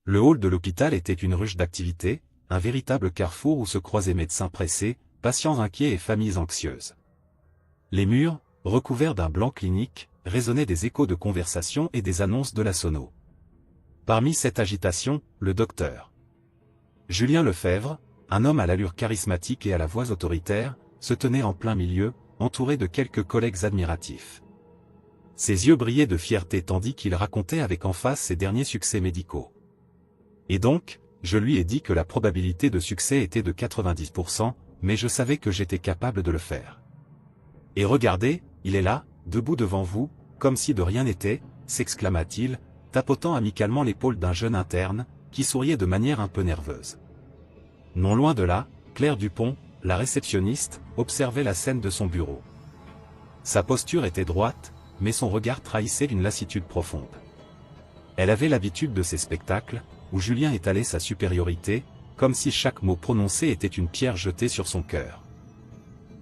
Le hall de l'hôpital était une ruche d'activité, un véritable carrefour où se croisaient médecins pressés, patients inquiets et familles anxieuses. Les murs, recouverts d'un blanc clinique, résonnaient des échos de conversations et des annonces de la sono. Parmi cette agitation, le docteur Julien Lefebvre, un homme à l'allure charismatique et à la voix autoritaire, se tenait en plein milieu, entouré de quelques collègues admiratifs. Ses yeux brillaient de fierté tandis qu'il racontait avec emphase ses derniers succès médicaux. Et donc, je lui ai dit que la probabilité de succès était de 90%, mais je savais que j'étais capable de le faire. Et regardez, il est là, debout devant vous, comme si de rien n'était, s'exclama-t-il, tapotant amicalement l'épaule d'un jeune interne, qui souriait de manière un peu nerveuse. Non loin de là, Claire Dupont, la réceptionniste, observait la scène de son bureau. Sa posture était droite, mais son regard trahissait une lassitude profonde. Elle avait l'habitude de ces spectacles, où Julien étalait sa supériorité, comme si chaque mot prononcé était une pierre jetée sur son cœur.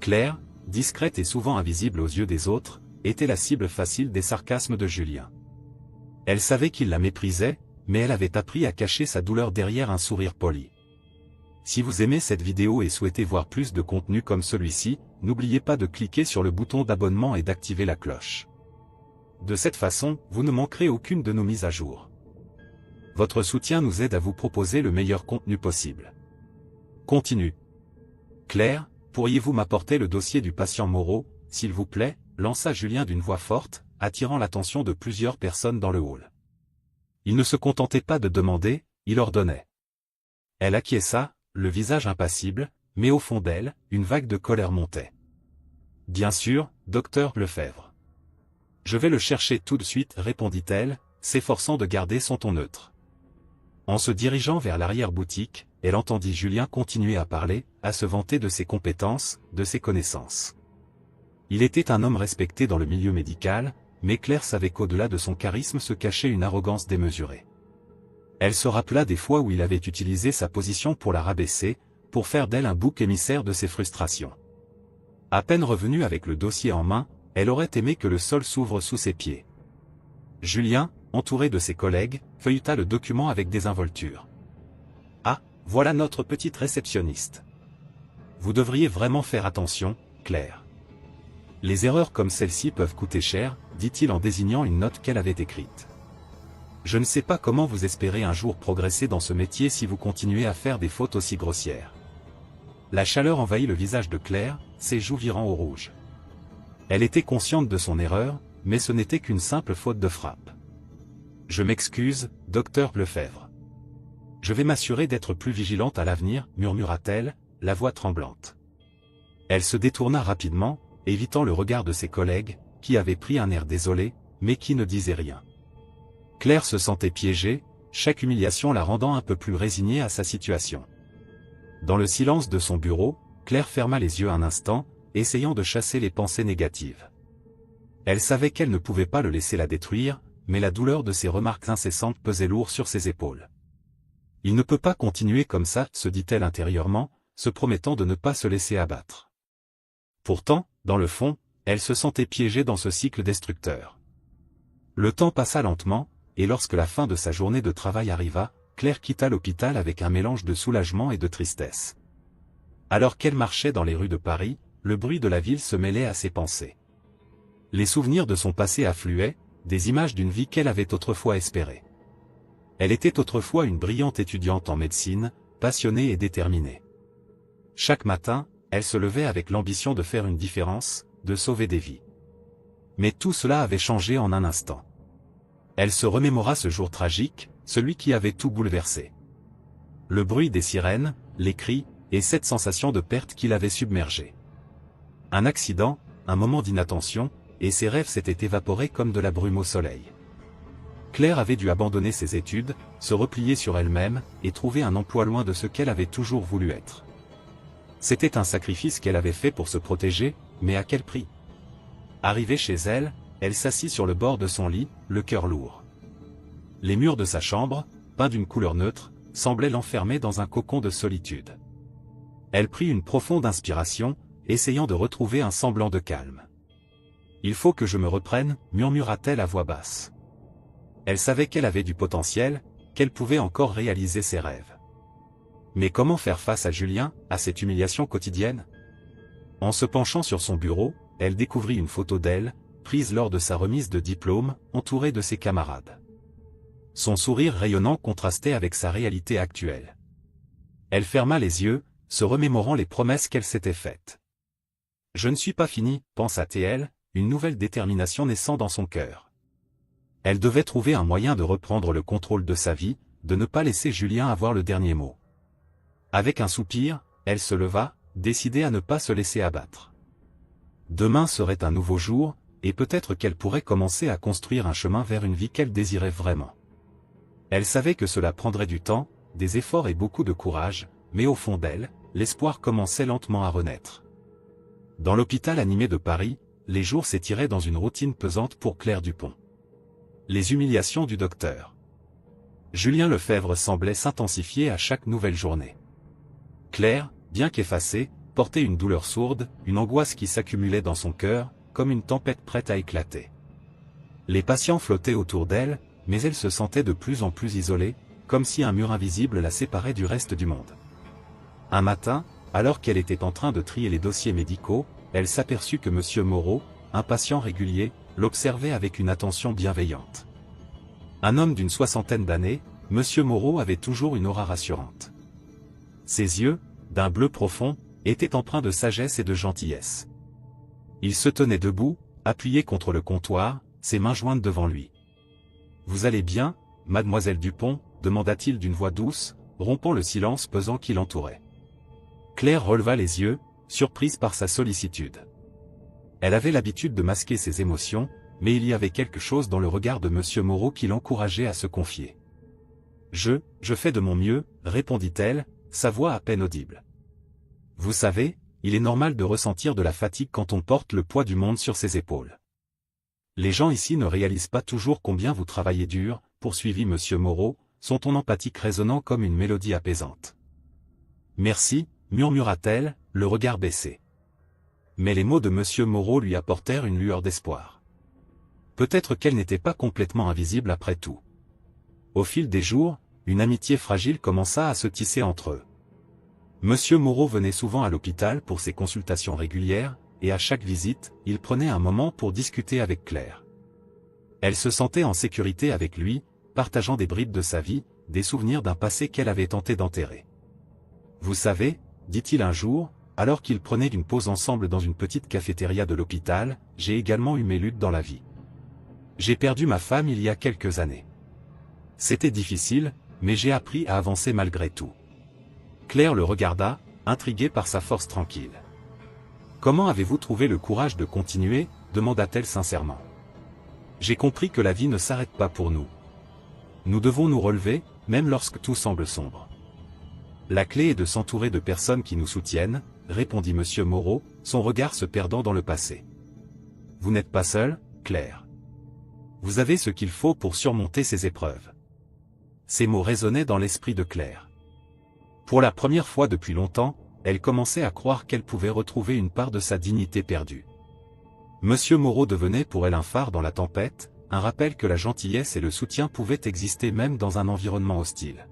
Claire, discrète et souvent invisible aux yeux des autres, était la cible facile des sarcasmes de Julien. Elle savait qu'il la méprisait, mais elle avait appris à cacher sa douleur derrière un sourire poli. Si vous aimez cette vidéo et souhaitez voir plus de contenu comme celui-ci, n'oubliez pas de cliquer sur le bouton d'abonnement et d'activer la cloche. De cette façon, vous ne manquerez aucune de nos mises à jour. Votre soutien nous aide à vous proposer le meilleur contenu possible. Continue. Claire, pourriez-vous m'apporter le dossier du patient Moreau, s'il vous plaît, lança Julien d'une voix forte, attirant l'attention de plusieurs personnes dans le hall. Il ne se contentait pas de demander, il ordonnait. Elle acquiesça, le visage impassible, mais au fond d'elle, une vague de colère montait. Bien sûr, docteur Lefebvre. Je vais le chercher tout de suite, répondit-elle, s'efforçant de garder son ton neutre. En se dirigeant vers l'arrière-boutique, elle entendit Julien continuer à parler, à se vanter de ses compétences, de ses connaissances. Il était un homme respecté dans le milieu médical, mais Claire savait qu'au-delà de son charisme se cachait une arrogance démesurée. Elle se rappela des fois où il avait utilisé sa position pour la rabaisser, pour faire d'elle un bouc émissaire de ses frustrations. À peine revenue avec le dossier en main, elle aurait aimé que le sol s'ouvre sous ses pieds. Julien, entouré de ses collègues, feuilleta le document avec désinvolture. « Ah, voilà notre petite réceptionniste. Vous devriez vraiment faire attention, Claire. Les erreurs comme celle-ci peuvent coûter cher, dit-il en désignant une note qu'elle avait écrite. Je ne sais pas comment vous espérez un jour progresser dans ce métier si vous continuez à faire des fautes aussi grossières. » La chaleur envahit le visage de Claire, ses joues virant au rouge. Elle était consciente de son erreur, mais ce n'était qu'une simple faute de frappe. « Je m'excuse, docteur Lefebvre. Je vais m'assurer d'être plus vigilante à l'avenir, murmura-t-elle, la voix tremblante. Elle se détourna rapidement, évitant le regard de ses collègues, qui avaient pris un air désolé, mais qui ne disaient rien. Claire se sentait piégée, chaque humiliation la rendant un peu plus résignée à sa situation. Dans le silence de son bureau, Claire ferma les yeux un instant, essayant de chasser les pensées négatives. Elle savait qu'elle ne pouvait pas le laisser la détruire, mais la douleur de ses remarques incessantes pesait lourd sur ses épaules. Il ne peut pas continuer comme ça, se dit-elle intérieurement, se promettant de ne pas se laisser abattre. Pourtant, dans le fond, elle se sentait piégée dans ce cycle destructeur. Le temps passa lentement, et lorsque la fin de sa journée de travail arriva, Claire quitta l'hôpital avec un mélange de soulagement et de tristesse. Alors qu'elle marchait dans les rues de Paris, le bruit de la ville se mêlait à ses pensées. Les souvenirs de son passé affluaient, des images d'une vie qu'elle avait autrefois espérée. Elle était autrefois une brillante étudiante en médecine, passionnée et déterminée. Chaque matin, elle se levait avec l'ambition de faire une différence, de sauver des vies. Mais tout cela avait changé en un instant. Elle se remémora ce jour tragique, celui qui avait tout bouleversé. Le bruit des sirènes, les cris, et cette sensation de perte qui l'avait submergée. Un accident, un moment d'inattention, et ses rêves s'étaient évaporés comme de la brume au soleil. Claire avait dû abandonner ses études, se replier sur elle-même, et trouver un emploi loin de ce qu'elle avait toujours voulu être. C'était un sacrifice qu'elle avait fait pour se protéger, mais à quel prix? Arrivée chez elle, elle s'assit sur le bord de son lit, le cœur lourd. Les murs de sa chambre, peints d'une couleur neutre, semblaient l'enfermer dans un cocon de solitude. Elle prit une profonde inspiration, essayant de retrouver un semblant de calme. « Il faut que je me reprenne » murmura-t-elle à voix basse. Elle savait qu'elle avait du potentiel, qu'elle pouvait encore réaliser ses rêves. Mais comment faire face à Julien, à cette humiliation quotidienne? En se penchant sur son bureau, elle découvrit une photo d'elle, prise lors de sa remise de diplôme, entourée de ses camarades. Son sourire rayonnant contrastait avec sa réalité actuelle. Elle ferma les yeux, se remémorant les promesses qu'elle s'était faites. « Je ne suis pas finie », pensa-t-elle, une nouvelle détermination naissant dans son cœur. Elle devait trouver un moyen de reprendre le contrôle de sa vie, de ne pas laisser Julien avoir le dernier mot. Avec un soupir, elle se leva, décidée à ne pas se laisser abattre. Demain serait un nouveau jour, et peut-être qu'elle pourrait commencer à construire un chemin vers une vie qu'elle désirait vraiment. Elle savait que cela prendrait du temps, des efforts et beaucoup de courage, mais au fond d'elle, l'espoir commençait lentement à renaître. Dans l'hôpital animé de Paris, les jours s'étiraient dans une routine pesante pour Claire Dupont. Les humiliations du docteur. Julien Lefebvre semblait s'intensifier à chaque nouvelle journée. Claire, bien qu'effacée, portait une douleur sourde, une angoisse qui s'accumulait dans son cœur, comme une tempête prête à éclater. Les patients flottaient autour d'elle, mais elle se sentait de plus en plus isolée, comme si un mur invisible la séparait du reste du monde. Un matin, alors qu'elle était en train de trier les dossiers médicaux, elle s'aperçut que M. Moreau, un patient régulier, l'observait avec une attention bienveillante. Un homme d'une soixantaine d'années, M. Moreau avait toujours une aura rassurante. Ses yeux, d'un bleu profond, étaient empreints de sagesse et de gentillesse. Il se tenait debout, appuyé contre le comptoir, ses mains jointes devant lui. « Vous allez bien, mademoiselle Dupont ?» demanda-t-il d'une voix douce, rompant le silence pesant qui l'entourait. Claire releva les yeux, surprise par sa sollicitude. Elle avait l'habitude de masquer ses émotions, mais il y avait quelque chose dans le regard de M. Moreau qui l'encourageait à se confier. « Je fais de mon mieux », répondit-elle, sa voix à peine audible. « Vous savez, il est normal de ressentir de la fatigue quand on porte le poids du monde sur ses épaules. Les gens ici ne réalisent pas toujours combien vous travaillez dur, » poursuivit M. Moreau, son ton empathique résonnant comme une mélodie apaisante. « Merci », murmura-t-elle, le regard baissé. Mais les mots de M. Moreau lui apportèrent une lueur d'espoir. Peut-être qu'elle n'était pas complètement invisible après tout. Au fil des jours, une amitié fragile commença à se tisser entre eux. M. Moreau venait souvent à l'hôpital pour ses consultations régulières, et à chaque visite, il prenait un moment pour discuter avec Claire. Elle se sentait en sécurité avec lui, partageant des bribes de sa vie, des souvenirs d'un passé qu'elle avait tenté d'enterrer. « Vous savez, » dit-il un jour, alors qu'ils prenaient une pause ensemble dans une petite cafétéria de l'hôpital, « j'ai également eu mes luttes dans la vie. J'ai perdu ma femme il y a quelques années. C'était difficile, mais j'ai appris à avancer malgré tout. » Claire le regarda, intriguée par sa force tranquille. « Comment avez-vous trouvé le courage de continuer ?» demanda-t-elle sincèrement. « J'ai compris que la vie ne s'arrête pas pour nous. Nous devons nous relever, même lorsque tout semble sombre. La clé est de s'entourer de personnes qui nous soutiennent, » répondit M. Moreau, son regard se perdant dans le passé. « Vous n'êtes pas seule, Claire. Vous avez ce qu'il faut pour surmonter ces épreuves. » Ces mots résonnaient dans l'esprit de Claire. Pour la première fois depuis longtemps, elle commençait à croire qu'elle pouvait retrouver une part de sa dignité perdue. M. Moreau devenait pour elle un phare dans la tempête, un rappel que la gentillesse et le soutien pouvaient exister même dans un environnement hostile.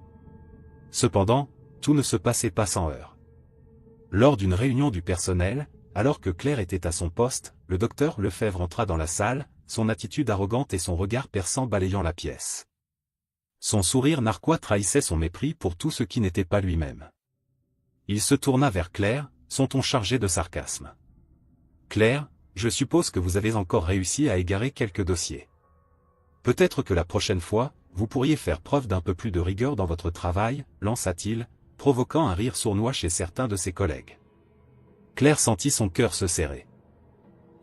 Cependant, tout ne se passait pas sans heurts. Lors d'une réunion du personnel, alors que Claire était à son poste, le docteur Lefebvre entra dans la salle, son attitude arrogante et son regard perçant balayant la pièce. Son sourire narquois trahissait son mépris pour tout ce qui n'était pas lui-même. Il se tourna vers Claire, son ton chargé de sarcasme. « Claire, je suppose que vous avez encore réussi à égarer quelques dossiers. Peut-être que la prochaine fois, vous pourriez faire preuve d'un peu plus de rigueur dans votre travail, lança-t-il, provoquant un rire sournois chez certains de ses collègues. Claire sentit son cœur se serrer.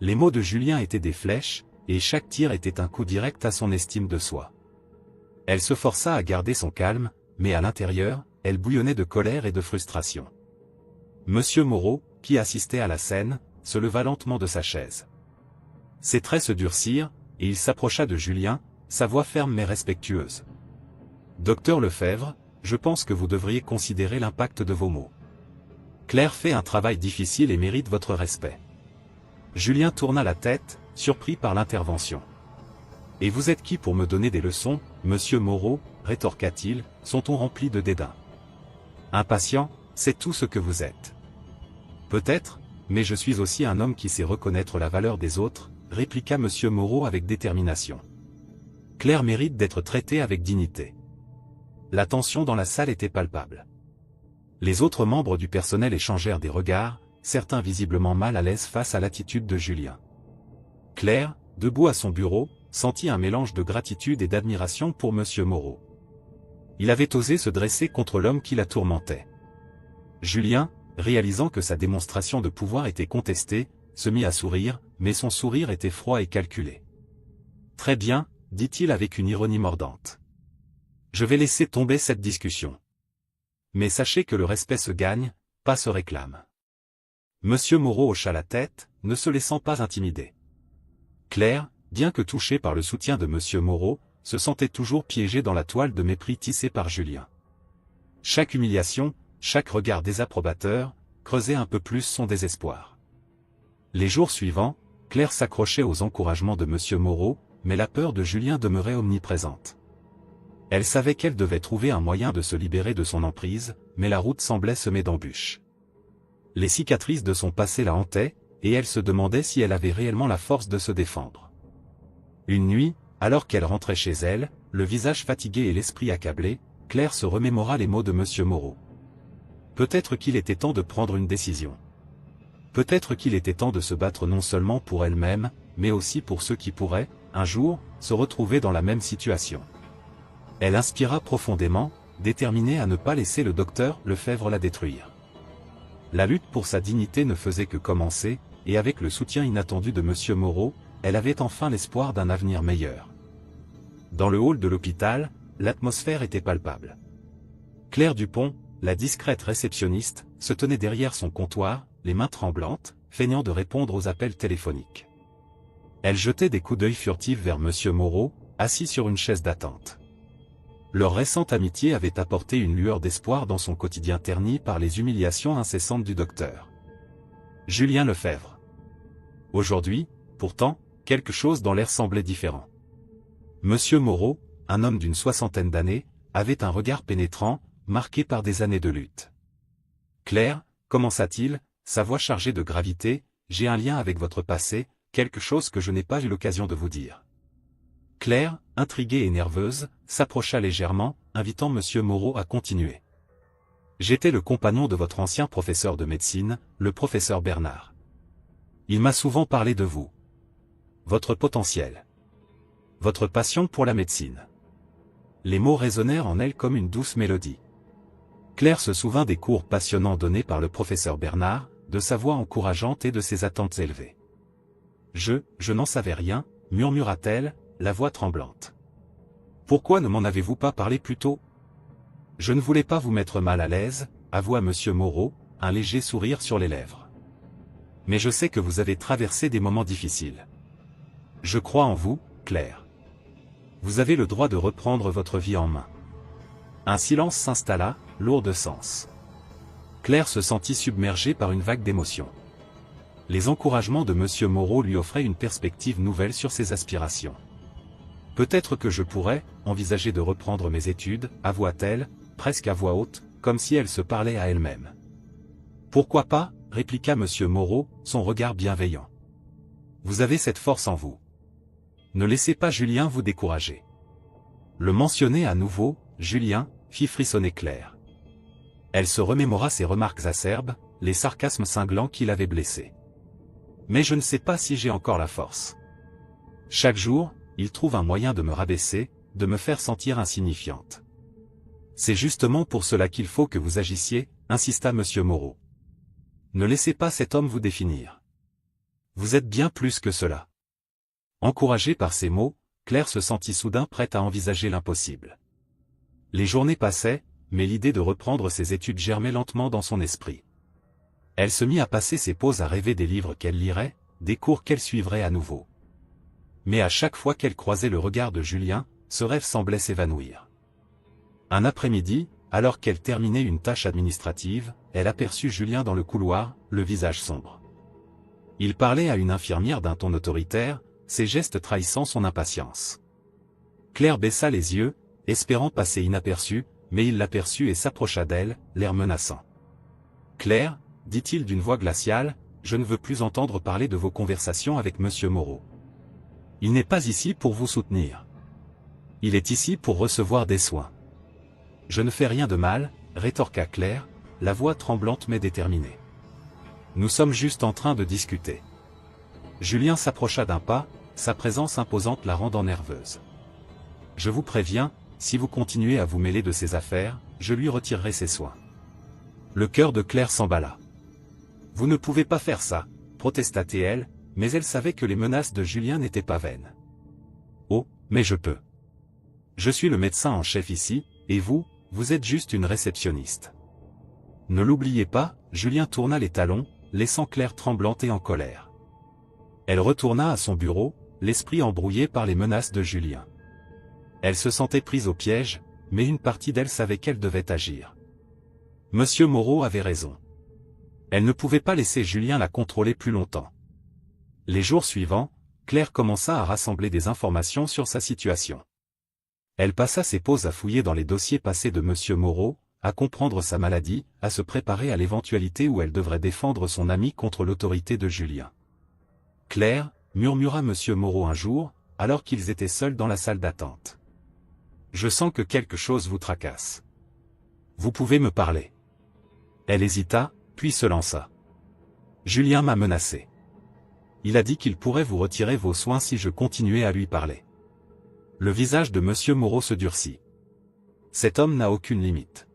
Les mots de Julien étaient des flèches, et chaque tir était un coup direct à son estime de soi. Elle se força à garder son calme, mais à l'intérieur, elle bouillonnait de colère et de frustration. Monsieur Moreau, qui assistait à la scène, se leva lentement de sa chaise. Ses traits se durcirent, et il s'approcha de Julien, sa voix ferme mais respectueuse. « Docteur Lefebvre, je pense que vous devriez considérer l'impact de vos mots. Claire fait un travail difficile et mérite votre respect. » Julien tourna la tête, surpris par l'intervention. « Et vous êtes qui pour me donner des leçons, monsieur Moreau ?» rétorqua-t-il, son ton rempli de dédain. Impatient, c'est tout ce que vous êtes. Peut-être, mais je suis aussi un homme qui sait reconnaître la valeur des autres, répliqua M. Moreau avec détermination. Claire mérite d'être traitée avec dignité. La tension dans la salle était palpable. Les autres membres du personnel échangèrent des regards, certains visiblement mal à l'aise face à l'attitude de Julien. Claire, debout à son bureau, sentit un mélange de gratitude et d'admiration pour M. Moreau. Il avait osé se dresser contre l'homme qui la tourmentait. Julien, réalisant que sa démonstration de pouvoir était contestée, se mit à sourire, mais son sourire était froid et calculé. « Très bien, » dit-il avec une ironie mordante. « Je vais laisser tomber cette discussion. Mais sachez que le respect se gagne, pas se réclame. » Monsieur Moreau hocha la tête, ne se laissant pas intimider. Claire, bien que touchée par le soutien de Monsieur Moreau, se sentait toujours piégée dans la toile de mépris tissée par Julien. Chaque humiliation, chaque regard désapprobateur, creusait un peu plus son désespoir. Les jours suivants, Claire s'accrochait aux encouragements de Monsieur Moreau, mais la peur de Julien demeurait omniprésente. Elle savait qu'elle devait trouver un moyen de se libérer de son emprise, mais la route semblait semée d'embûches. Les cicatrices de son passé la hantaient, et elle se demandait si elle avait réellement la force de se défendre. Une nuit, alors qu'elle rentrait chez elle, le visage fatigué et l'esprit accablé, Claire se remémora les mots de Monsieur Moreau. Peut-être qu'il était temps de prendre une décision. Peut-être qu'il était temps de se battre non seulement pour elle-même, mais aussi pour ceux qui pourraient, un jour, se retrouver dans la même situation. Elle inspira profondément, déterminée à ne pas laisser le docteur Lefebvre la détruire. La lutte pour sa dignité ne faisait que commencer, et avec le soutien inattendu de Monsieur Moreau, elle avait enfin l'espoir d'un avenir meilleur. Dans le hall de l'hôpital, l'atmosphère était palpable. Claire Dupont, la discrète réceptionniste, se tenait derrière son comptoir, les mains tremblantes, feignant de répondre aux appels téléphoniques. Elle jetait des coups d'œil furtifs vers Monsieur Moreau, assis sur une chaise d'attente. Leur récente amitié avait apporté une lueur d'espoir dans son quotidien terni par les humiliations incessantes du docteur Julien Lefebvre. Aujourd'hui, pourtant, quelque chose dans l'air semblait différent. Monsieur Moreau, un homme d'une soixantaine d'années, avait un regard pénétrant, marqué par des années de lutte. « Claire, commença-t-il, sa voix chargée de gravité, j'ai un lien avec votre passé, quelque chose que je n'ai pas eu l'occasion de vous dire. » Claire, intriguée et nerveuse, s'approcha légèrement, invitant Monsieur Moreau à continuer. « J'étais le compagnon de votre ancien professeur de médecine, le professeur Bernard. Il m'a souvent parlé de vous. Votre potentiel. Votre passion pour la médecine. » Les mots résonnèrent en elle comme une douce mélodie. Claire se souvint des cours passionnants donnés par le professeur Bernard, de sa voix encourageante et de ses attentes élevées. « Je n'en savais rien, » murmura-t-elle, la voix tremblante. « Pourquoi ne m'en avez-vous pas parlé plus tôt ? » « Je ne voulais pas vous mettre mal à l'aise, » avoua Monsieur Moreau, un léger sourire sur les lèvres. « Mais je sais que vous avez traversé des moments difficiles. Je crois en vous, Claire. Vous avez le droit de reprendre votre vie en main. » Un silence s'installa, lourd de sens. Claire se sentit submergée par une vague d'émotions. Les encouragements de Monsieur Moreau lui offraient une perspective nouvelle sur ses aspirations. « Peut-être que je pourrais envisager de reprendre mes études, avoua-t-elle, presque à voix haute, comme si elle se parlait à elle-même. « Pourquoi pas ?» répliqua Monsieur Moreau, son regard bienveillant. « Vous avez cette force en vous. Ne laissez pas Julien vous décourager. » Le mentionner à nouveau, Julien, fit frissonner Claire. Elle se remémora ses remarques acerbes, les sarcasmes cinglants qui l'avaient blessée. « Mais je ne sais pas si j'ai encore la force. Chaque jour, il trouve un moyen de me rabaisser, de me faire sentir insignifiante. C'est justement pour cela qu'il faut que vous agissiez, » insista Monsieur Moreau. « Ne laissez pas cet homme vous définir. Vous êtes bien plus que cela. » Encouragée par ces mots, Claire se sentit soudain prête à envisager l'impossible. Les journées passaient, mais l'idée de reprendre ses études germait lentement dans son esprit. Elle se mit à passer ses pauses à rêver des livres qu'elle lirait, des cours qu'elle suivrait à nouveau. Mais à chaque fois qu'elle croisait le regard de Julien, ce rêve semblait s'évanouir. Un après-midi, alors qu'elle terminait une tâche administrative, elle aperçut Julien dans le couloir, le visage sombre. Il parlait à une infirmière d'un ton autoritaire, ses gestes trahissant son impatience. Claire baissa les yeux, espérant passer inaperçu, mais il l'aperçut et s'approcha d'elle, l'air menaçant. « Claire, dit-il d'une voix glaciale, je ne veux plus entendre parler de vos conversations avec Monsieur Moreau. Il n'est pas ici pour vous soutenir. Il est ici pour recevoir des soins. » « Je ne fais rien de mal, » rétorqua Claire, la voix tremblante mais déterminée. « Nous sommes juste en train de discuter. » Julien s'approcha d'un pas, sa présence imposante la rendant nerveuse. « Je vous préviens, si vous continuez à vous mêler de ses affaires, je lui retirerai ses soins. » Le cœur de Claire s'emballa. « Vous ne pouvez pas faire ça, » protesta-t-elle, mais elle savait que les menaces de Julien n'étaient pas vaines. « Oh, mais je peux. Je suis le médecin en chef ici, et vous, vous êtes juste une réceptionniste. » Ne l'oubliez pas, Julien tourna les talons, laissant Claire tremblante et en colère. Elle retourna à son bureau, l'esprit embrouillé par les menaces de Julien. Elle se sentait prise au piège, mais une partie d'elle savait qu'elle devait agir. Monsieur Moreau avait raison. Elle ne pouvait pas laisser Julien la contrôler plus longtemps. Les jours suivants, Claire commença à rassembler des informations sur sa situation. Elle passa ses pauses à fouiller dans les dossiers passés de Monsieur Moreau, à comprendre sa maladie, à se préparer à l'éventualité où elle devrait défendre son ami contre l'autorité de Julien. « Claire, » murmura Monsieur Moreau un jour, alors qu'ils étaient seuls dans la salle d'attente. « Je sens que quelque chose vous tracasse. Vous pouvez me parler. » Elle hésita, puis se lança. « Julien m'a menacé. Il a dit qu'il pourrait vous retirer vos soins si je continuais à lui parler. » Le visage de Monsieur Moreau se durcit. Cet homme n'a aucune limite.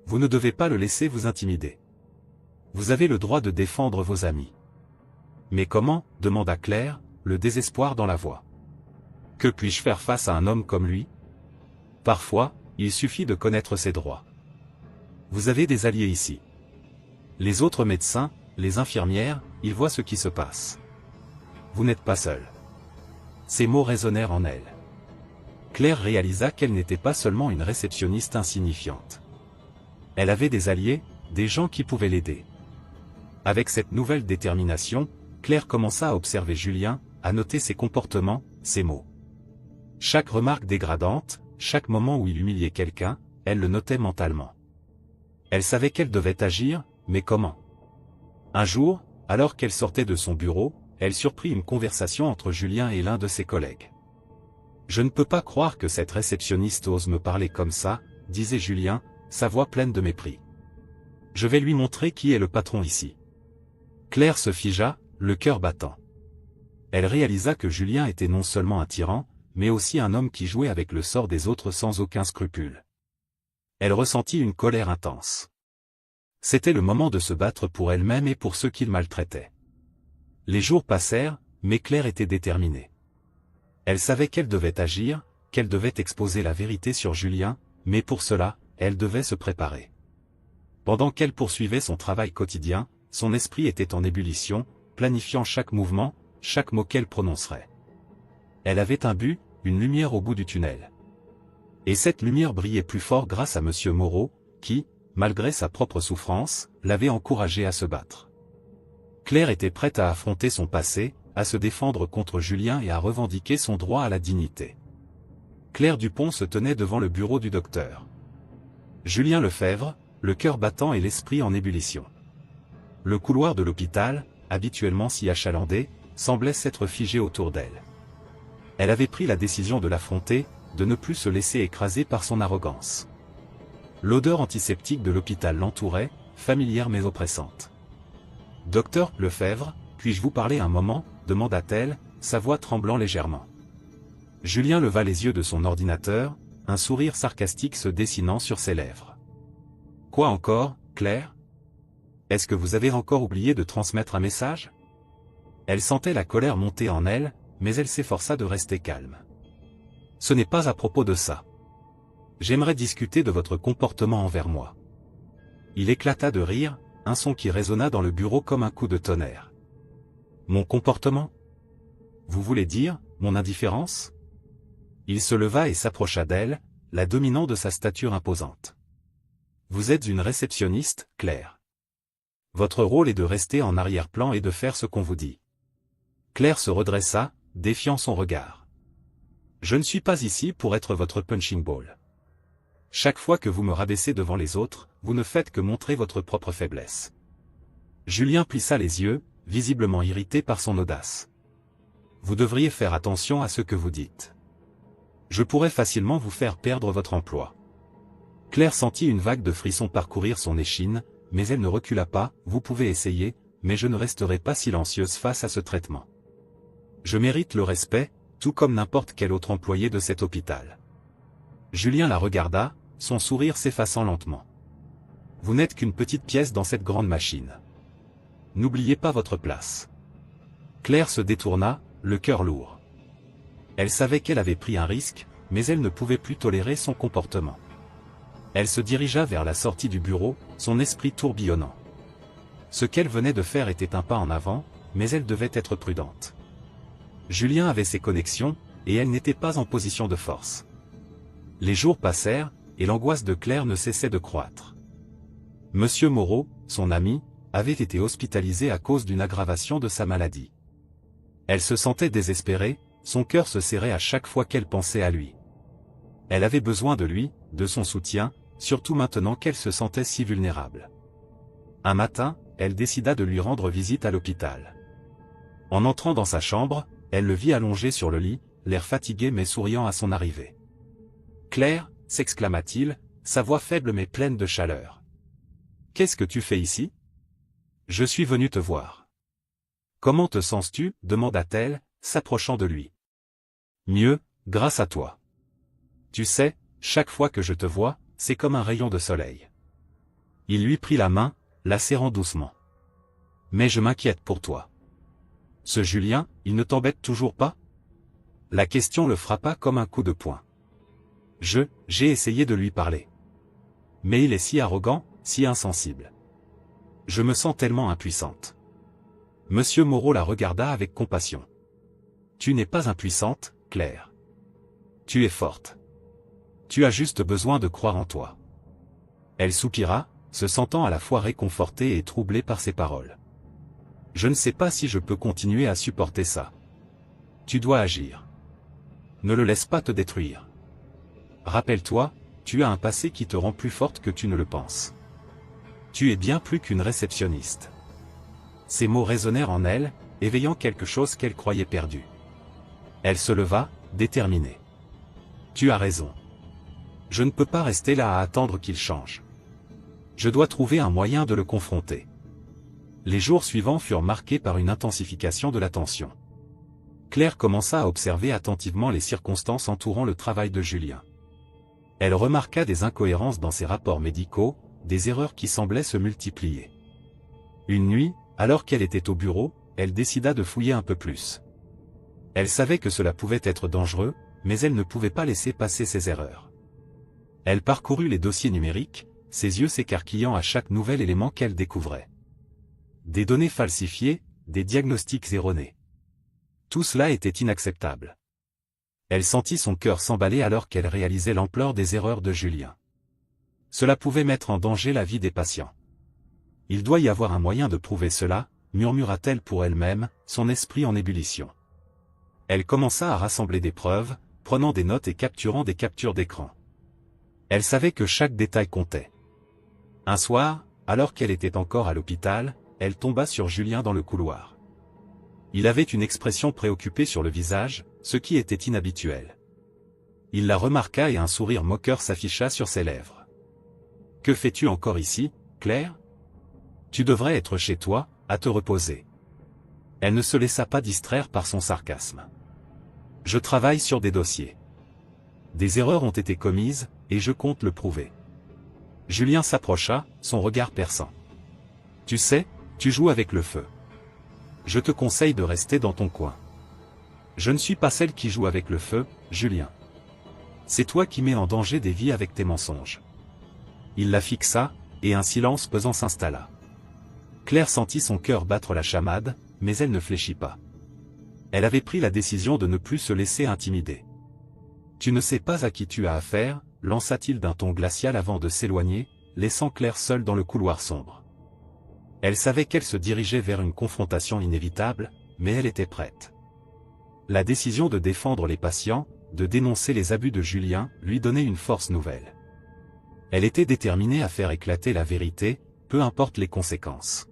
Vous ne devez pas le laisser vous intimider. Vous avez le droit de défendre vos amis. Mais comment, demanda Claire, le désespoir dans la voix. Que puis-je faire face à un homme comme lui? Parfois, il suffit de connaître ses droits. Vous avez des alliés ici. Les autres médecins, les infirmières, ils voient ce qui se passe. Vous n'êtes pas seul. Ces mots résonnèrent en elle. Claire réalisa qu'elle n'était pas seulement une réceptionniste insignifiante. Elle avait des alliés, des gens qui pouvaient l'aider. Avec cette nouvelle détermination, Claire commença à observer Julien, à noter ses comportements, ses mots. Chaque remarque dégradante, chaque moment où il humiliait quelqu'un, elle le notait mentalement. Elle savait qu'elle devait agir, mais comment? Un jour, alors qu'elle sortait de son bureau, elle surprit une conversation entre Julien et l'un de ses collègues. « Je ne peux pas croire que cette réceptionniste ose me parler comme ça, » disait Julien, sa voix pleine de mépris. « Je vais lui montrer qui est le patron ici. » Claire se figea, le cœur battant. Elle réalisa que Julien était non seulement un tyran, mais aussi un homme qui jouait avec le sort des autres sans aucun scrupule. Elle ressentit une colère intense. C'était le moment de se battre pour elle-même et pour ceux qu'il maltraitait. Les jours passèrent, mais Claire était déterminée. Elle savait qu'elle devait agir, qu'elle devait exposer la vérité sur Julien, mais pour cela, elle devait se préparer. Pendant qu'elle poursuivait son travail quotidien, son esprit était en ébullition, planifiant chaque mouvement, chaque mot qu'elle prononcerait. Elle avait un but, une lumière au bout du tunnel. Et cette lumière brillait plus fort grâce à Monsieur Moreau, qui, malgré sa propre souffrance, l'avait encouragée à se battre. Claire était prête à affronter son passé, à se défendre contre Julien et à revendiquer son droit à la dignité. Claire Dupont se tenait devant le bureau du docteur Julien Lefebvre, le cœur battant et l'esprit en ébullition. Le couloir de l'hôpital, habituellement si achalandé, semblait s'être figé autour d'elle. Elle avait pris la décision de l'affronter, de ne plus se laisser écraser par son arrogance. L'odeur antiseptique de l'hôpital l'entourait, familière mais oppressante. « Docteur Lefebvre, puis-je vous parler un moment ?» demanda-t-elle, sa voix tremblant légèrement. Julien leva les yeux de son ordinateur, un sourire sarcastique se dessinant sur ses lèvres. « Quoi encore, Claire? Est-ce que vous avez encore oublié de transmettre un message ?» Elle sentait la colère monter en elle, mais elle s'efforça de rester calme. « Ce n'est pas à propos de ça. J'aimerais discuter de votre comportement envers moi. » Il éclata de rire, un son qui résonna dans le bureau comme un coup de tonnerre. « Mon comportement? Vous voulez dire, mon indifférence ?» Il se leva et s'approcha d'elle, la dominant de sa stature imposante. « Vous êtes une réceptionniste, Claire. Votre rôle est de rester en arrière-plan et de faire ce qu'on vous dit. » Claire se redressa, défiant son regard. « Je ne suis pas ici pour être votre punching ball. Chaque fois que vous me rabaissez devant les autres, vous ne faites que montrer votre propre faiblesse. Julien plissa les yeux, visiblement irrité par son audace. Vous devriez faire attention à ce que vous dites. Je pourrais facilement vous faire perdre votre emploi. Claire sentit une vague de frissons parcourir son échine, mais elle ne recula pas. Vous pouvez essayer, mais je ne resterai pas silencieuse face à ce traitement. Je mérite le respect, tout comme n'importe quel autre employé de cet hôpital. Julien la regarda, son sourire s'effaçant lentement. Vous n'êtes qu'une petite pièce dans cette grande machine. N'oubliez pas votre place. Claire se détourna, le cœur lourd. Elle savait qu'elle avait pris un risque, mais elle ne pouvait plus tolérer son comportement. Elle se dirigea vers la sortie du bureau, son esprit tourbillonnant. Ce qu'elle venait de faire était un pas en avant, mais elle devait être prudente. Julien avait ses connexions, et elle n'était pas en position de force. Les jours passèrent, et l'angoisse de Claire ne cessait de croître. Monsieur Moreau, son ami, avait été hospitalisé à cause d'une aggravation de sa maladie. Elle se sentait désespérée, son cœur se serrait à chaque fois qu'elle pensait à lui. Elle avait besoin de lui, de son soutien, surtout maintenant qu'elle se sentait si vulnérable. Un matin, elle décida de lui rendre visite à l'hôpital. En entrant dans sa chambre, elle le vit allongé sur le lit, l'air fatigué mais souriant à son arrivée. « Claire » s'exclama-t-il, sa voix faible mais pleine de chaleur. « Qu'est-ce que tu fais ici ? » »« Je suis venu te voir. »« Comment te sens-tu » demanda-t-elle, s'approchant de lui. « Mieux, grâce à toi. Tu sais, chaque fois que je te vois, c'est comme un rayon de soleil. » Il lui prit la main, la serrant doucement. « Mais je m'inquiète pour toi. Ce Julien, il ne t'embête toujours pas ?» La question le frappa comme un coup de poing. J'ai essayé de lui parler. Mais il est si arrogant, si insensible. Je me sens tellement impuissante. Monsieur Moreau la regarda avec compassion. Tu n'es pas impuissante, Claire. Tu es forte. Tu as juste besoin de croire en toi. Elle soupira, se sentant à la fois réconfortée et troublée par ses paroles. Je ne sais pas si je peux continuer à supporter ça. Tu dois agir. Ne le laisse pas te détruire. Rappelle-toi, tu as un passé qui te rend plus forte que tu ne le penses. Tu es bien plus qu'une réceptionniste. Ces mots résonnèrent en elle, éveillant quelque chose qu'elle croyait perdu. Elle se leva, déterminée. Tu as raison. Je ne peux pas rester là à attendre qu'il change. Je dois trouver un moyen de le confronter. Les jours suivants furent marqués par une intensification de la tension. Claire commença à observer attentivement les circonstances entourant le travail de Julien. Elle remarqua des incohérences dans ses rapports médicaux, des erreurs qui semblaient se multiplier. Une nuit, alors qu'elle était au bureau, elle décida de fouiller un peu plus. Elle savait que cela pouvait être dangereux, mais elle ne pouvait pas laisser passer ses erreurs. Elle parcourut les dossiers numériques, ses yeux s'écarquillant à chaque nouvel élément qu'elle découvrait. Des données falsifiées, des diagnostics erronés. Tout cela était inacceptable. Elle sentit son cœur s'emballer alors qu'elle réalisait l'ampleur des erreurs de Julien. Cela pouvait mettre en danger la vie des patients. Il doit y avoir un moyen de prouver cela, murmura-t-elle pour elle-même, son esprit en ébullition. Elle commença à rassembler des preuves, prenant des notes et capturant des captures d'écran. Elle savait que chaque détail comptait. Un soir, alors qu'elle était encore à l'hôpital, elle tomba sur Julien dans le couloir. Il avait une expression préoccupée sur le visage, ce qui était inhabituel. Il la remarqua et un sourire moqueur s'afficha sur ses lèvres. « Que fais-tu encore ici, Claire ? Tu devrais être chez toi, à te reposer. » Elle ne se laissa pas distraire par son sarcasme. « Je travaille sur des dossiers. Des erreurs ont été commises, et je compte le prouver. » Julien s'approcha, son regard perçant. « Tu sais, tu joues avec le feu. Je te conseille de rester dans ton coin. Je ne suis pas celle qui joue avec le feu, Julien. C'est toi qui mets en danger des vies avec tes mensonges. » Il la fixa, et un silence pesant s'installa. Claire sentit son cœur battre la chamade, mais elle ne fléchit pas. Elle avait pris la décision de ne plus se laisser intimider. « Tu ne sais pas à qui tu as affaire » lança-t-il d'un ton glacial avant de s'éloigner, laissant Claire seule dans le couloir sombre. Elle savait qu'elle se dirigeait vers une confrontation inévitable, mais elle était prête. La décision de défendre les patients, de dénoncer les abus de Julien, lui donnait une force nouvelle. Elle était déterminée à faire éclater la vérité, peu importe les conséquences.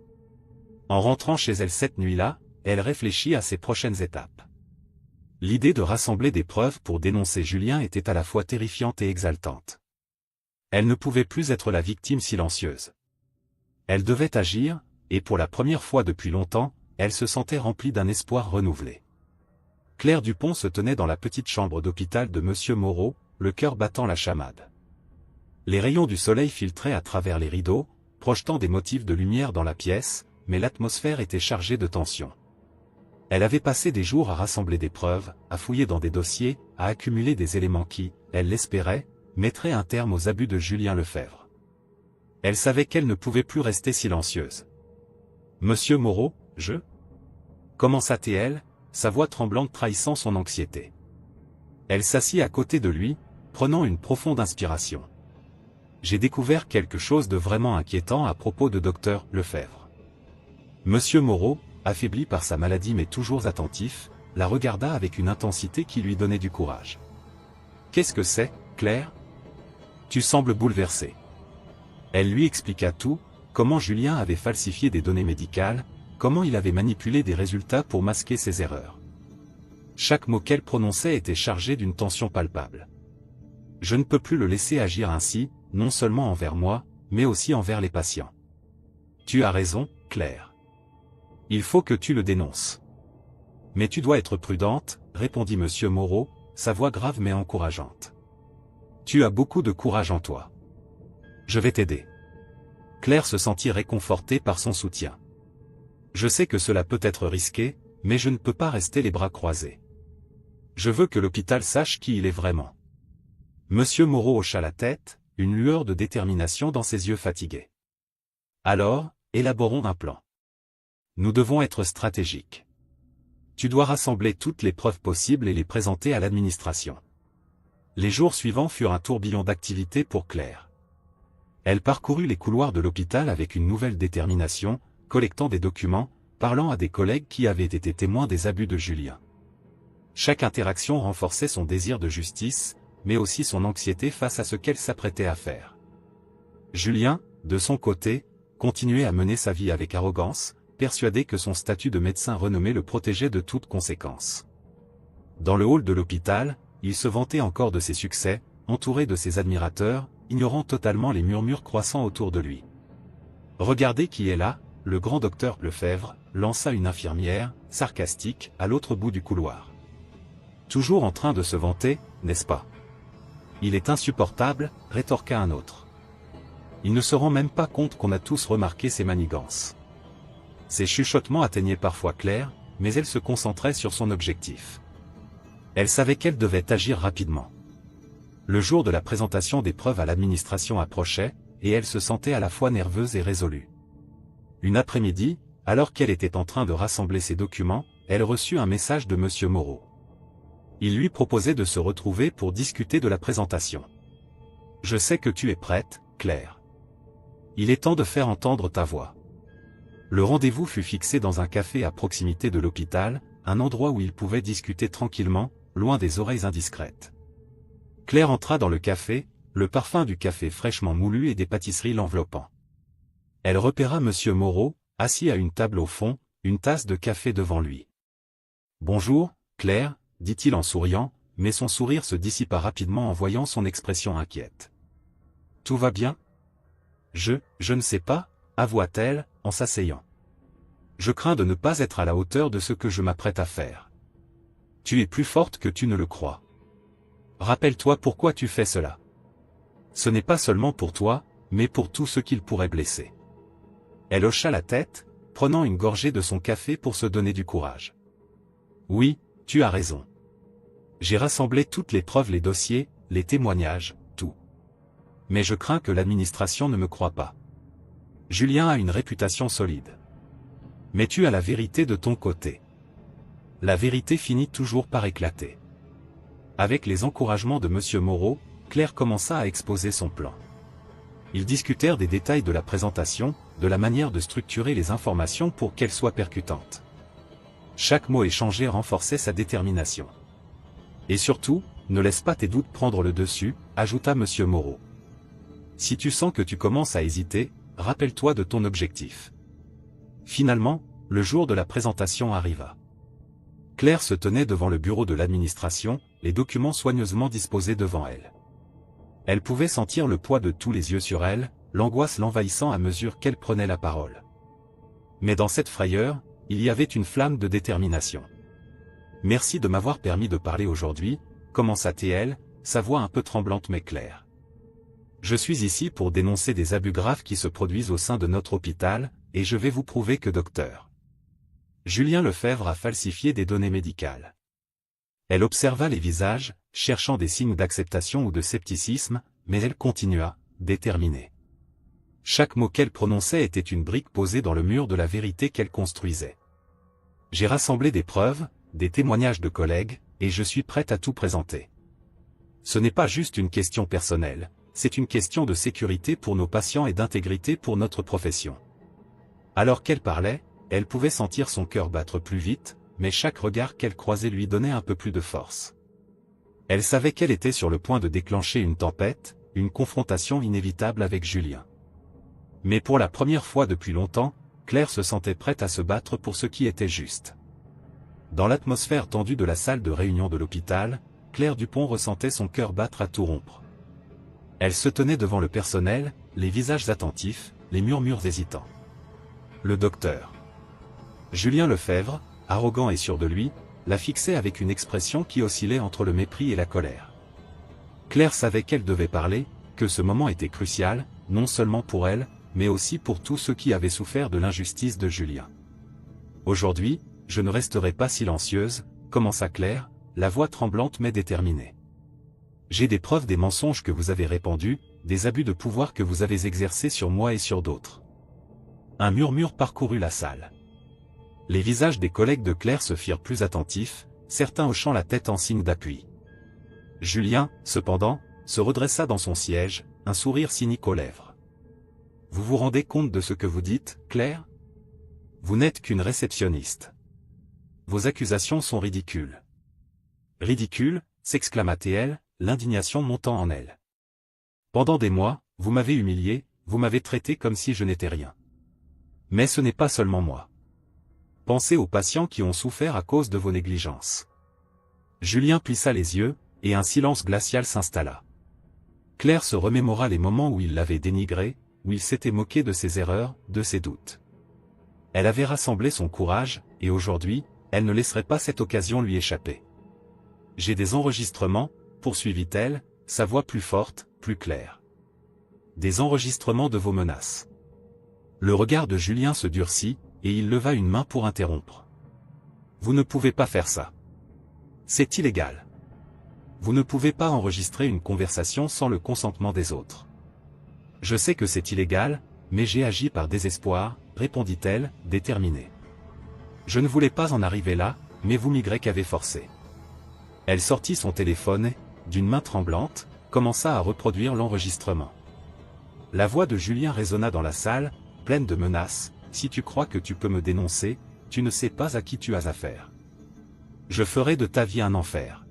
En rentrant chez elle cette nuit-là, elle réfléchit à ses prochaines étapes. L'idée de rassembler des preuves pour dénoncer Julien était à la fois terrifiante et exaltante. Elle ne pouvait plus être la victime silencieuse. Elle devait agir, et pour la première fois depuis longtemps, elle se sentait remplie d'un espoir renouvelé. Claire Dupont se tenait dans la petite chambre d'hôpital de Monsieur Moreau, le cœur battant la chamade. Les rayons du soleil filtraient à travers les rideaux, projetant des motifs de lumière dans la pièce, mais l'atmosphère était chargée de tension. Elle avait passé des jours à rassembler des preuves, à fouiller dans des dossiers, à accumuler des éléments qui, elle l'espérait, mettraient un terme aux abus de Julien Lefebvre. Elle savait qu'elle ne pouvait plus rester silencieuse. « Monsieur Moreau, je » commença-t-elle, sa voix tremblante trahissant son anxiété. Elle s'assit à côté de lui, prenant une profonde inspiration. « J'ai découvert quelque chose de vraiment inquiétant à propos de Dr Lefebvre. » Monsieur Moreau, affaibli par sa maladie mais toujours attentif, la regarda avec une intensité qui lui donnait du courage. « Qu'est-ce que c'est, Claire ? Tu sembles bouleversée. » Elle lui expliqua tout, comment Julien avait falsifié des données médicales, comment il avait manipulé des résultats pour masquer ses erreurs. Chaque mot qu'elle prononçait était chargé d'une tension palpable. « Je ne peux plus le laisser agir ainsi, non seulement envers moi, mais aussi envers les patients. »« Tu as raison, Claire. Il faut que tu le dénonces. »« Mais tu dois être prudente, » répondit Monsieur Moreau, sa voix grave mais encourageante. « Tu as beaucoup de courage en toi. Je vais t'aider. » Claire se sentit réconfortée par son soutien. « Je sais que cela peut être risqué, mais je ne peux pas rester les bras croisés. Je veux que l'hôpital sache qui il est vraiment. » Monsieur Moreau hocha la tête, une lueur de détermination dans ses yeux fatigués. « Alors, élaborons un plan. Nous devons être stratégiques. Tu dois rassembler toutes les preuves possibles et les présenter à l'administration. » Les jours suivants furent un tourbillon d'activités pour Claire. Elle parcourut les couloirs de l'hôpital avec une nouvelle détermination, collectant des documents, parlant à des collègues qui avaient été témoins des abus de Julien. Chaque interaction renforçait son désir de justice, mais aussi son anxiété face à ce qu'elle s'apprêtait à faire. Julien, de son côté, continuait à mener sa vie avec arrogance, persuadé que son statut de médecin renommé le protégeait de toute conséquence. Dans le hall de l'hôpital, il se vantait encore de ses succès, entouré de ses admirateurs, ignorant totalement les murmures croissants autour de lui. « Regardez qui est là !» Le grand docteur Lefebvre, lança une infirmière, sarcastique, à l'autre bout du couloir. « Toujours en train de se vanter, n'est-ce pas ? Il est insupportable, rétorqua un autre. Il ne se rend même pas compte qu'on a tous remarqué ses manigances. » Ses chuchotements atteignaient parfois Claire, mais elle se concentrait sur son objectif. Elle savait qu'elle devait agir rapidement. Le jour de la présentation des preuves à l'administration approchait, et elle se sentait à la fois nerveuse et résolue. Une après-midi, alors qu'elle était en train de rassembler ses documents, elle reçut un message de Monsieur Moreau. Il lui proposait de se retrouver pour discuter de la présentation. « Je sais que tu es prête, Claire. Il est temps de faire entendre ta voix. » Le rendez-vous fut fixé dans un café à proximité de l'hôpital, un endroit où ils pouvaient discuter tranquillement, loin des oreilles indiscrètes. Claire entra dans le café, le parfum du café fraîchement moulu et des pâtisseries l'enveloppant. Elle repéra Monsieur Moreau, assis à une table au fond, une tasse de café devant lui. « Bonjour, Claire, » dit-il en souriant, mais son sourire se dissipa rapidement en voyant son expression inquiète. « Tout va bien ? » Je ne sais pas, » avoua-t-elle, en s'asseyant. « Je crains de ne pas être à la hauteur de ce que je m'apprête à faire. Tu es plus forte que tu ne le crois. Rappelle-toi pourquoi tu fais cela. Ce n'est pas seulement pour toi, mais pour tous ceux qu'il pourrait blesser. » Elle hocha la tête, prenant une gorgée de son café pour se donner du courage. « Oui, tu as raison. J'ai rassemblé toutes les preuves, les dossiers, les témoignages, tout. Mais je crains que l'administration ne me croie pas. Julien a une réputation solide. Mais tu as la vérité de ton côté. La vérité finit toujours par éclater. » Avec les encouragements de Monsieur Moreau, Claire commença à exposer son plan. Ils discutèrent des détails de la présentation, de la manière de structurer les informations pour qu'elles soient percutantes. Chaque mot échangé renforçait sa détermination. Et surtout, ne laisse pas tes doutes prendre le dessus, ajouta Monsieur Moreau. Si tu sens que tu commences à hésiter, rappelle-toi de ton objectif. Finalement, le jour de la présentation arriva. Claire se tenait devant le bureau de l'administration, les documents soigneusement disposés devant elle. Elle pouvait sentir le poids de tous les yeux sur elle, l'angoisse l'envahissant à mesure qu'elle prenait la parole. Mais dans cette frayeur, il y avait une flamme de détermination. « Merci de m'avoir permis de parler aujourd'hui », commença-t-elle, sa voix un peu tremblante mais claire. « Je suis ici pour dénoncer des abus graves qui se produisent au sein de notre hôpital, et je vais vous prouver que Dr. Julien Lefebvre a falsifié des données médicales. » Elle observa les visages, cherchant des signes d'acceptation ou de scepticisme, mais elle continua, déterminée. Chaque mot qu'elle prononçait était une brique posée dans le mur de la vérité qu'elle construisait. « J'ai rassemblé des preuves, des témoignages de collègues, et je suis prête à tout présenter. Ce n'est pas juste une question personnelle, c'est une question de sécurité pour nos patients et d'intégrité pour notre profession. » Alors qu'elle parlait, elle pouvait sentir son cœur battre plus vite, mais chaque regard qu'elle croisait lui donnait un peu plus de force. Elle savait qu'elle était sur le point de déclencher une tempête, une confrontation inévitable avec Julien. Mais pour la première fois depuis longtemps, Claire se sentait prête à se battre pour ce qui était juste. Dans l'atmosphère tendue de la salle de réunion de l'hôpital, Claire Dupont ressentait son cœur battre à tout rompre. Elle se tenait devant le personnel, les visages attentifs, les murmures hésitants. Le docteur Julien Lefebvre, arrogant et sûr de lui, la fixait avec une expression qui oscillait entre le mépris et la colère. Claire savait qu'elle devait parler, que ce moment était crucial, non seulement pour elle, mais aussi pour tous ceux qui avaient souffert de l'injustice de Julien. Aujourd'hui, je ne resterai pas silencieuse, commença Claire, la voix tremblante mais déterminée. J'ai des preuves des mensonges que vous avez répandus, des abus de pouvoir que vous avez exercés sur moi et sur d'autres. Un murmure parcourut la salle. Les visages des collègues de Claire se firent plus attentifs, certains hochant la tête en signe d'appui. Julien, cependant, se redressa dans son siège, un sourire cynique aux lèvres. « Vous vous rendez compte de ce que vous dites, Claire ? Vous n'êtes qu'une réceptionniste. Vos accusations sont ridicules. »« Ridicules » s'exclama-t-elle, l'indignation montant en elle. « Pendant des mois, vous m'avez humilié, vous m'avez traité comme si je n'étais rien. Mais ce n'est pas seulement moi. Pensez aux patients qui ont souffert à cause de vos négligences. » Julien plissa les yeux, et un silence glacial s'installa. Claire se remémora les moments où il l'avait dénigrée, où il s'était moqué de ses erreurs, de ses doutes. Elle avait rassemblé son courage, et aujourd'hui, elle ne laisserait pas cette occasion lui échapper. « J'ai des enregistrements, » poursuivit-elle, sa voix plus forte, plus claire. « Des enregistrements de vos menaces. » Le regard de Julien se durcit, et il leva une main pour interrompre. « Vous ne pouvez pas faire ça. C'est illégal. Vous ne pouvez pas enregistrer une conversation sans le consentement des autres. » « Je sais que c'est illégal, mais j'ai agi par désespoir, » répondit-elle, déterminée. « Je ne voulais pas en arriver là, mais vous m'y avez forcé. » Elle sortit son téléphone et, d'une main tremblante, commença à reproduire l'enregistrement. La voix de Julien résonna dans la salle, pleine de menaces. « Si tu crois que tu peux me dénoncer, tu ne sais pas à qui tu as affaire. Je ferai de ta vie un enfer. »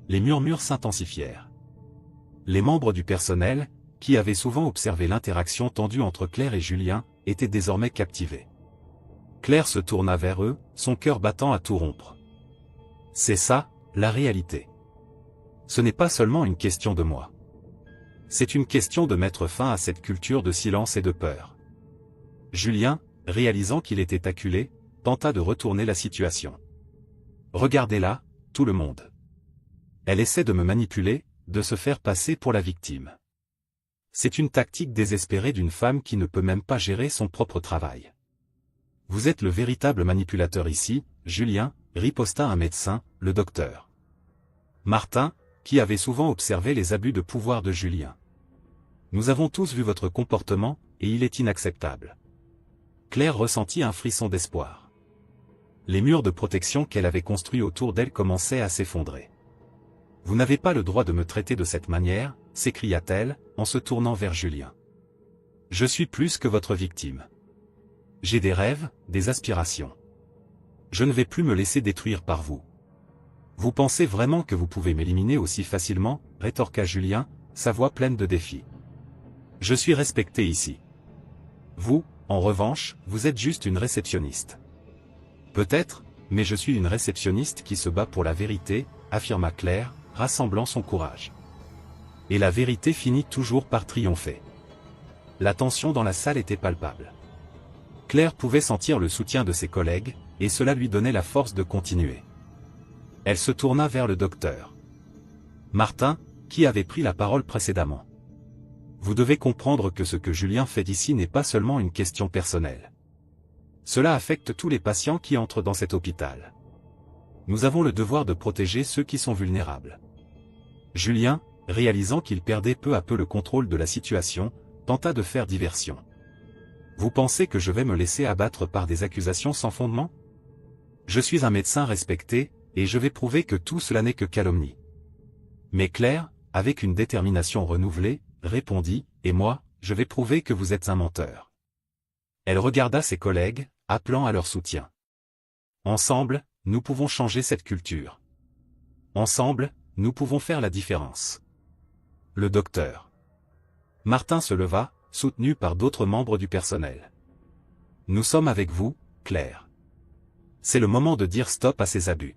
Les murmures s'intensifièrent. Les membres du personnel, qui avaient souvent observé l'interaction tendue entre Claire et Julien, étaient désormais captivés. Claire se tourna vers eux, son cœur battant à tout rompre. « C'est ça, la réalité. Ce n'est pas seulement une question de moi. C'est une question de mettre fin à cette culture de silence et de peur. » Julien, réalisant qu'il était acculé, tenta de retourner la situation. « Regardez-la, tout le monde. Elle essaie de me manipuler, de se faire passer pour la victime. C'est une tactique désespérée d'une femme qui ne peut même pas gérer son propre travail. Vous êtes le véritable manipulateur ici, Julien, » riposta un médecin, le docteur Martin, qui avait souvent observé les abus de pouvoir de Julien. « Nous avons tous vu votre comportement, et il est inacceptable. » Claire ressentit un frisson d'espoir. Les murs de protection qu'elle avait construits autour d'elle commençaient à s'effondrer. « Vous n'avez pas le droit de me traiter de cette manière, » s'écria-t-elle, en se tournant vers Julien. « Je suis plus que votre victime. J'ai des rêves, des aspirations. Je ne vais plus me laisser détruire par vous. Vous pensez vraiment que vous pouvez m'éliminer aussi facilement, rétorqua Julien, sa voix pleine de défi. Je suis respecté ici. Vous, en revanche, vous êtes juste une réceptionniste. Peut-être, mais je suis une réceptionniste qui se bat pour la vérité, affirma Claire, rassemblant son courage. Et la vérité finit toujours par triompher. La tension dans la salle était palpable. Claire pouvait sentir le soutien de ses collègues, et cela lui donnait la force de continuer. Elle se tourna vers le docteur Martin, qui avait pris la parole précédemment. Vous devez comprendre que ce que Julien fait ici n'est pas seulement une question personnelle. Cela affecte tous les patients qui entrent dans cet hôpital. Nous avons le devoir de protéger ceux qui sont vulnérables. Julien, réalisant qu'il perdait peu à peu le contrôle de la situation, tenta de faire diversion. Vous pensez que je vais me laisser abattre par des accusations sans fondement? Je suis un médecin respecté, et je vais prouver que tout cela n'est que calomnie. Mais Claire, avec une détermination renouvelée, répondit, et moi, je vais prouver que vous êtes un menteur. Elle regarda ses collègues, appelant à leur soutien. Ensemble, nous pouvons changer cette culture. Ensemble, nous pouvons faire la différence. Le docteur Martin se leva, soutenu par d'autres membres du personnel. Nous sommes avec vous, Claire. C'est le moment de dire stop à ces abus.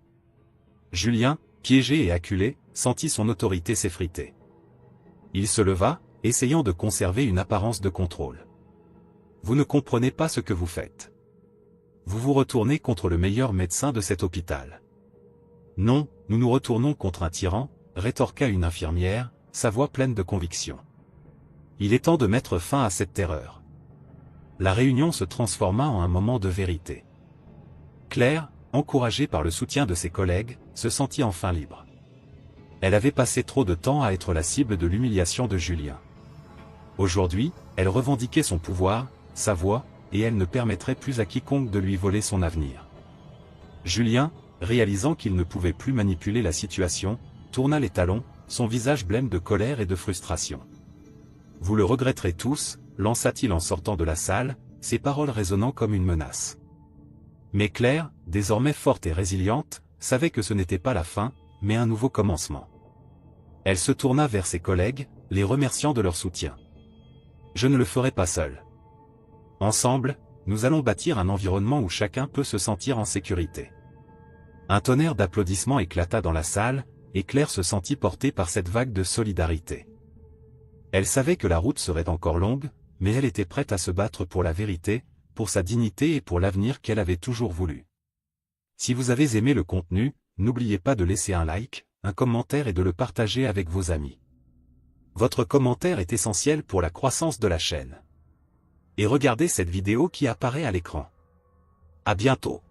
Julien, piégé et acculé, sentit son autorité s'effriter. Il se leva, essayant de conserver une apparence de contrôle. Vous ne comprenez pas ce que vous faites. Vous vous retournez contre le meilleur médecin de cet hôpital. Non, nous nous retournons contre un tyran, rétorqua une infirmière, sa voix pleine de conviction. Il est temps de mettre fin à cette terreur. La réunion se transforma en un moment de vérité. Claire, encouragée par le soutien de ses collègues, se sentit enfin libre. Elle avait passé trop de temps à être la cible de l'humiliation de Julien. Aujourd'hui, elle revendiquait son pouvoir, sa voix, et elle ne permettrait plus à quiconque de lui voler son avenir. Julien, réalisant qu'il ne pouvait plus manipuler la situation, tourna les talons, son visage blême de colère et de frustration. Vous le regretterez tous, lança-t-il en sortant de la salle, ses paroles résonnant comme une menace. Mais Claire, désormais forte et résiliente, savait que ce n'était pas la fin, mais un nouveau commencement. Elle se tourna vers ses collègues, les remerciant de leur soutien. Je ne le ferai pas seul. Ensemble, nous allons bâtir un environnement où chacun peut se sentir en sécurité. Un tonnerre d'applaudissements éclata dans la salle, et Claire se sentit portée par cette vague de solidarité. Elle savait que la route serait encore longue, mais elle était prête à se battre pour la vérité, pour sa dignité et pour l'avenir qu'elle avait toujours voulu. Si vous avez aimé le contenu, n'oubliez pas de laisser un like, un commentaire et de le partager avec vos amis. Votre commentaire est essentiel pour la croissance de la chaîne. Et regardez cette vidéo qui apparaît à l'écran. À bientôt.